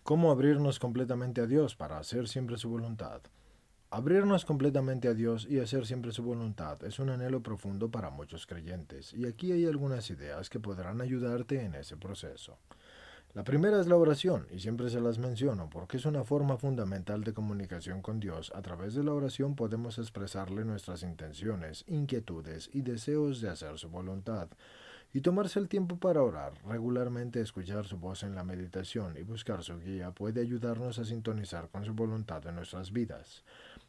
¿Cómo abrirnos completamente a Dios para hacer siempre su voluntad? Abrirnos completamente a Dios y hacer siempre su voluntad es un anhelo profundo para muchos creyentes, y aquí hay algunas ideas que podrán ayudarte en ese proceso. La primera es la oración, y siempre se las menciono porque es una forma fundamental de comunicación con Dios. A través de la oración podemos expresarle nuestras intenciones, inquietudes y deseos de hacer su voluntad. Y tomarse el tiempo para orar, regularmente escuchar su voz en la meditación y buscar su guía puede ayudarnos a sintonizar con su voluntad en nuestras vidas.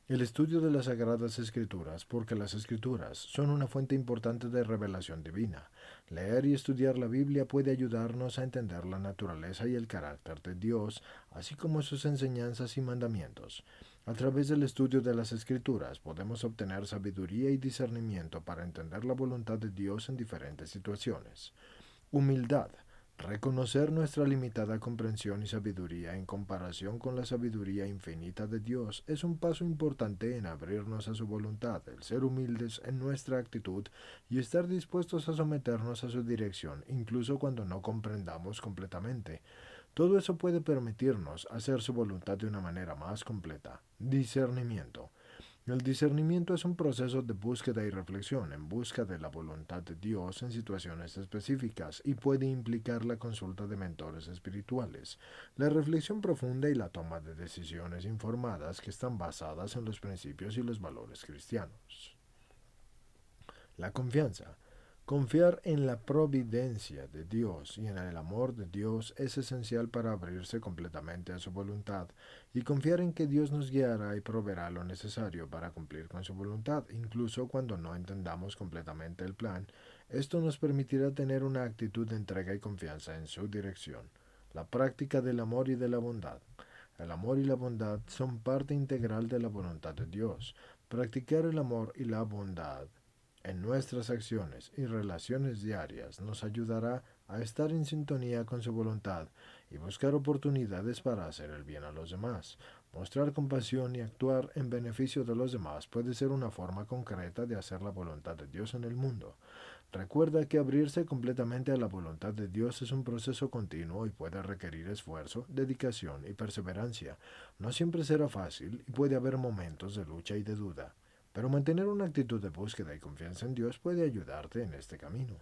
El estudio de las Sagradas Escrituras, porque las Escrituras son una fuente importante de revelación divina. Leer y estudiar la Biblia puede ayudarnos a entender la naturaleza y el carácter de Dios, así como sus enseñanzas y mandamientos. A través del estudio de las Escrituras podemos obtener sabiduría y discernimiento para entender la voluntad de Dios en diferentes situaciones. Humildad. Reconocer nuestra limitada comprensión y sabiduría en comparación con la sabiduría infinita de Dios es un paso importante en abrirnos a su voluntad, el ser humildes en nuestra actitud y estar dispuestos a someternos a su dirección, incluso cuando no comprendamos completamente. Todo eso puede permitirnos hacer su voluntad de una manera más completa. Discernimiento. El discernimiento es un proceso de búsqueda y reflexión en busca de la voluntad de Dios en situaciones específicas y puede implicar la consulta de mentores espirituales, la reflexión profunda y la toma de decisiones informadas que están basadas en los principios y los valores cristianos. La confianza. Confiar en la providencia de Dios y en el amor de Dios es esencial para abrirse completamente a su voluntad, y confiar en que Dios nos guiará y proveerá lo necesario para cumplir con su voluntad, incluso cuando no entendamos completamente el plan. Esto nos permitirá tener una actitud de entrega y confianza en su dirección. La práctica del amor y de la bondad. El amor y la bondad son parte integral de la voluntad de Dios. Practicar el amor y la bondad en nuestras acciones y relaciones diarias nos ayudará a estar en sintonía con su voluntad y buscar oportunidades para hacer el bien a los demás. Mostrar compasión y actuar en beneficio de los demás puede ser una forma concreta de hacer la voluntad de Dios en el mundo. Recuerda que abrirse completamente a la voluntad de Dios es un proceso continuo y puede requerir esfuerzo, dedicación y perseverancia. No siempre será fácil y puede haber momentos de lucha y de duda. Pero mantener una actitud de búsqueda y confianza en Dios puede ayudarte en este camino.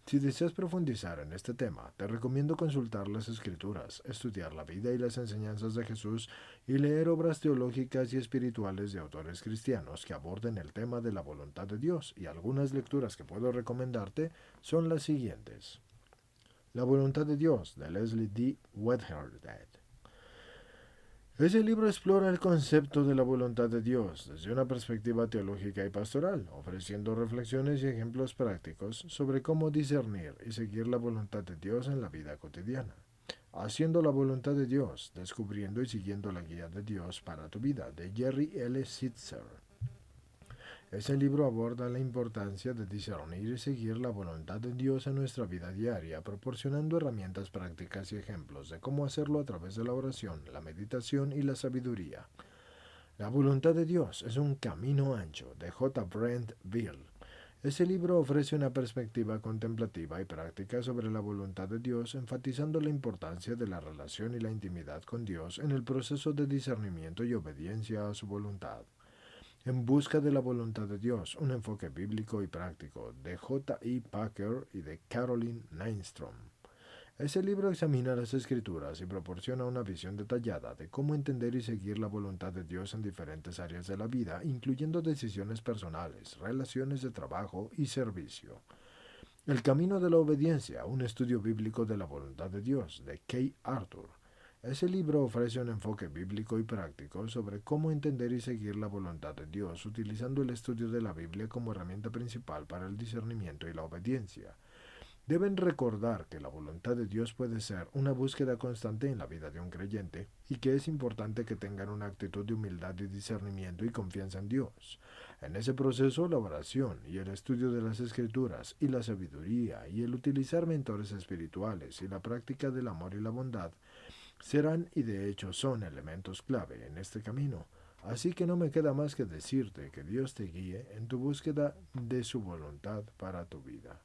Si deseas profundizar en este tema, te recomiendo consultar las Escrituras, estudiar la vida y las enseñanzas de Jesús y leer obras teológicas y espirituales de autores cristianos que aborden el tema de la voluntad de Dios, y algunas lecturas que puedo recomendarte son las siguientes. La voluntad de Dios, de Leslie D. Weatherhead. Ese libro explora el concepto de la voluntad de Dios desde una perspectiva teológica y pastoral, ofreciendo reflexiones y ejemplos prácticos sobre cómo discernir y seguir la voluntad de Dios en la vida cotidiana. Haciendo la voluntad de Dios, descubriendo y siguiendo la guía de Dios para tu vida, de Jerry L. Sitzer. Ese libro aborda la importancia de discernir y seguir la voluntad de Dios en nuestra vida diaria, proporcionando herramientas prácticas y ejemplos de cómo hacerlo a través de la oración, la meditación y la sabiduría. La voluntad de Dios es un camino ancho, de J. Brent Bill. Ese libro ofrece una perspectiva contemplativa y práctica sobre la voluntad de Dios, enfatizando la importancia de la relación y la intimidad con Dios en el proceso de discernimiento y obediencia a su voluntad. En busca de la voluntad de Dios, un enfoque bíblico y práctico, de J. E. Packer y de Caroline Nystrom. Ese libro examina las Escrituras y proporciona una visión detallada de cómo entender y seguir la voluntad de Dios en diferentes áreas de la vida, incluyendo decisiones personales, relaciones de trabajo y servicio. El camino de la obediencia, un estudio bíblico de la voluntad de Dios, de Kay Arthur. Ese libro ofrece un enfoque bíblico y práctico sobre cómo entender y seguir la voluntad de Dios, utilizando el estudio de la Biblia como herramienta principal para el discernimiento y la obediencia. Deben recordar que la voluntad de Dios puede ser una búsqueda constante en la vida de un creyente, y que es importante que tengan una actitud de humildad y discernimiento y confianza en Dios. En ese proceso, la oración y el estudio de las Escrituras y la sabiduría y el utilizar mentores espirituales y la práctica del amor y la bondad serán, y de hecho son, elementos clave en este camino. Así que no me queda más que decirte que Dios te guíe en tu búsqueda de su voluntad para tu vida.